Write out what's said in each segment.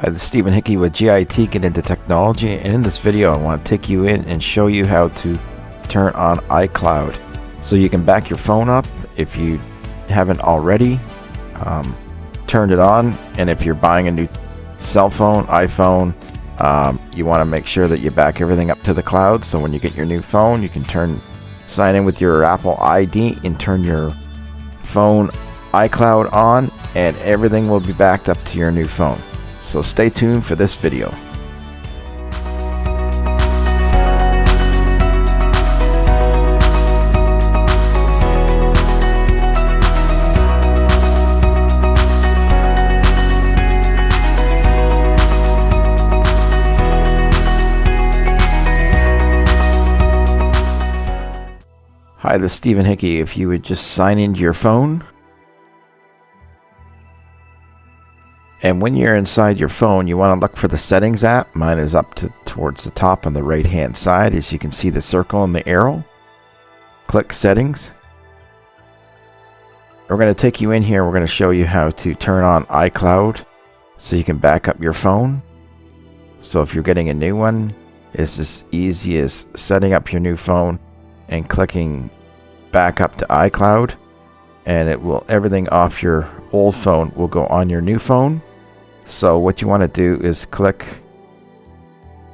Hi, this is Stephen Hickey with GIT Get Into Technology, and in this video I want to take you in and show you how to turn on iCloud so you can back your phone up if you haven't already turned it on. And if you're buying a new cell phone, iPhone, you want to make sure that you back everything up to the cloud, so when you get your new phone you can sign in with your Apple ID and turn your phone iCloud on, and everything will be backed up to your new phone. So stay tuned for this video. Hi, this is Stephen Hickey. If you would just sign into your phone. And when you're inside your phone, you want to look for the settings app. Mine is up towards the top on the right hand side. As you can see, the circle and the arrow. Click settings. We're going to take you in here. We're going to show you how to turn on iCloud so you can back up your phone. So if you're getting a new one, it's as easy as setting up your new phone and clicking back up to iCloud, and it will, everything off your old phone will go on your new phone. So what you want to do is click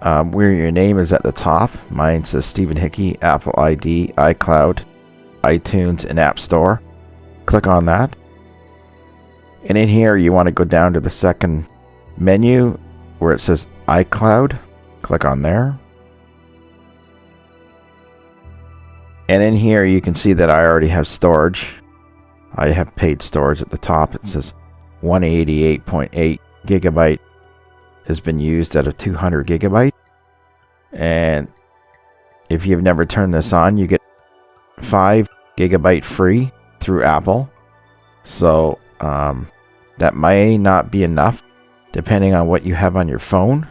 where your name is at the top. Mine says Stephen Hickey, Apple ID, iCloud, iTunes, and App Store. Click on that. And in here you want to go down to the second menu where it says iCloud. Click on there. And in here you can see that I already have storage. I have paid storage at the top. It says 188.8 gigabyte has been used out of 200 gigabyte. And if you've never turned this on, you get 5 gigabyte free through Apple. So that may not be enough depending on what you have on your phone.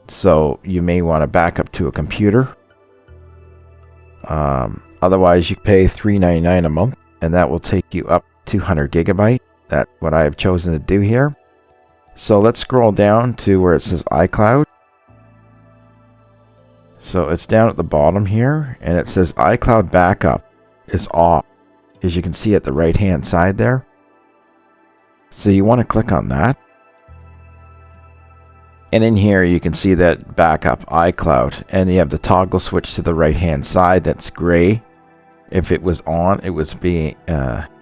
So you may want to back up to a computer. Otherwise you pay $3.99 a month, and that will take you up 200 gigabyte. That's what I have chosen to do here. So let's scroll down to where it says iCloud. So it's down at the bottom here, and it says iCloud backup is off, as you can see at the right hand side there. So you want to click on that. And in here you can see that backup iCloud, and you have the toggle switch to the right hand side that's gray. If it was on, it was being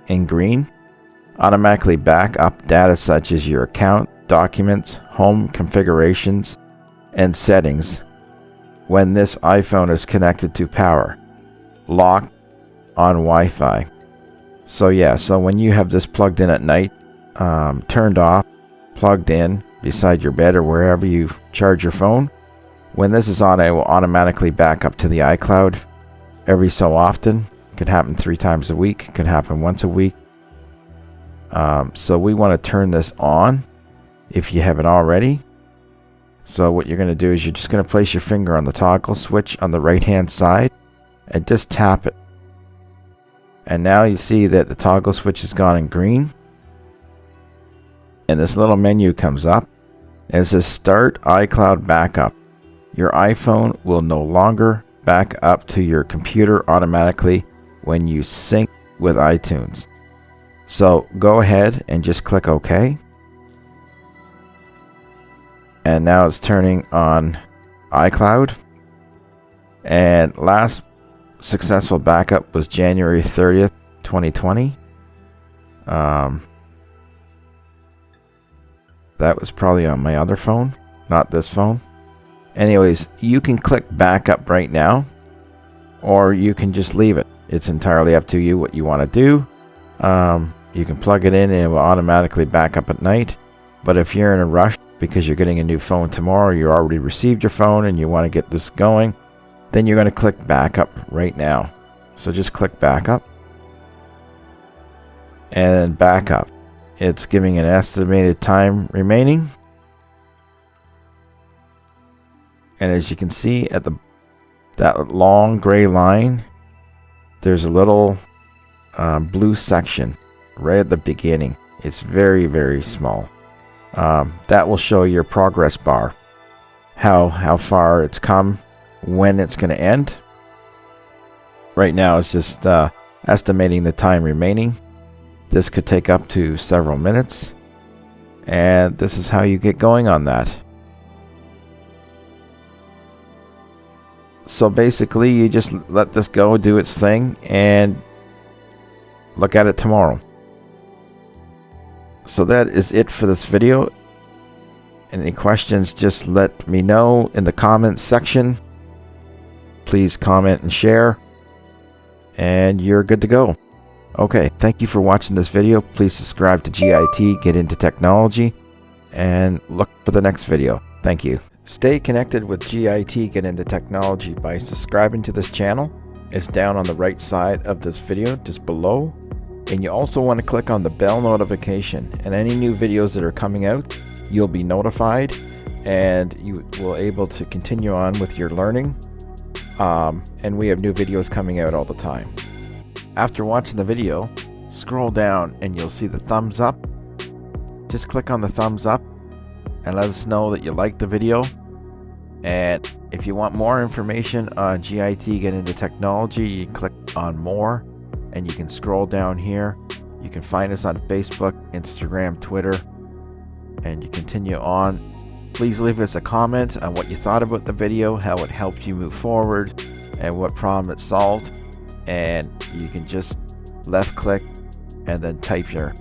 in green. Automatically back up data such as your account, documents, home configurations, and settings when this iPhone is connected to power, locked on Wi-Fi. So yeah, so when you have this plugged in at night, turned off, plugged in beside your bed or wherever you charge your phone, when this is on, it will automatically back up to the iCloud every so often. It could happen 3 times a week, it could happen once a week. So we want to turn this on if you haven't already. So what you're going to do is you're just going to place your finger on the toggle switch on the right hand side and just tap it. And now you see that the toggle switch has gone in green. And this little menu comes up and it says Start iCloud Backup. Your iPhone will no longer back up to your computer automatically when you sync with iTunes. So go ahead and just click OK. And now it's turning on iCloud. And last successful backup was January 30th, 2020. That was probably on my other phone, not this phone. Anyways, you can click backup right now, or you can just leave it. It's entirely up to you what you want to do. You can plug it in and it will automatically back up at night. But if you're in a rush because you're getting a new phone tomorrow, you already received your phone and you want to get this going, then you're going to click backup right now. So just click backup and backup. It's giving an estimated time remaining. And as you can see at that long gray line, there's a little blue section right at the beginning. It's very, very small. That will show your progress bar, how far it's come, when it's going to end. Right now it's just estimating the time remaining. This could take up to several minutes, and this is how you get going on that. So basically you just let this go, do its thing, and look at it tomorrow. So that is it for this video. Any questions, just let me know in the comments section. Please comment and share, and you're good to go. Okay, thank you for watching this video. Please subscribe to GIT, Get Into Technology, and look for the next video. Thank you. Stay connected with GIT, Get Into Technology by subscribing to this channel. It's down on the right side of this video, just below. And you also want to click on the bell notification, and any new videos that are coming out, you'll be notified, and you will able to continue on with your learning. And we have new videos coming out all the time. After watching the video, scroll down and you'll see the thumbs up. Just click on the thumbs up and let us know that you like the video. And if you want more information on GIT, Get Into Technology, you can click on more, and you can scroll down here. You can find us on Facebook, Instagram, Twitter, and you continue on. Please leave us a comment on what you thought about the video, how it helped you move forward, and what problem it solved. And you can just left click and then type your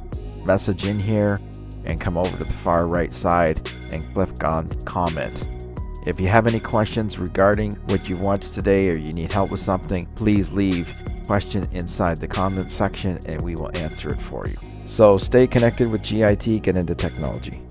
message in here and come over to the far right side and click on comment. If you have any questions regarding what you watched today, or you need help with something, please leave a question inside the comment section and we will answer it for you. So stay connected with GIT, Get Into Technology.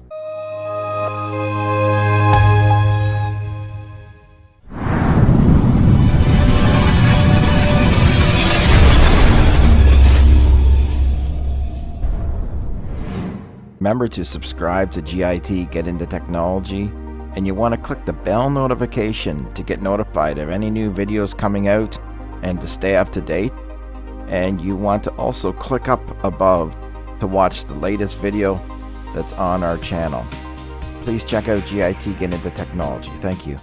Remember to subscribe to GIT, Get Into Technology, and you want to click the bell notification to get notified of any new videos coming out and to stay up to date. And you want to also click up above to watch the latest video that's on our channel. Please check out GIT, Get Into Technology. Thank you.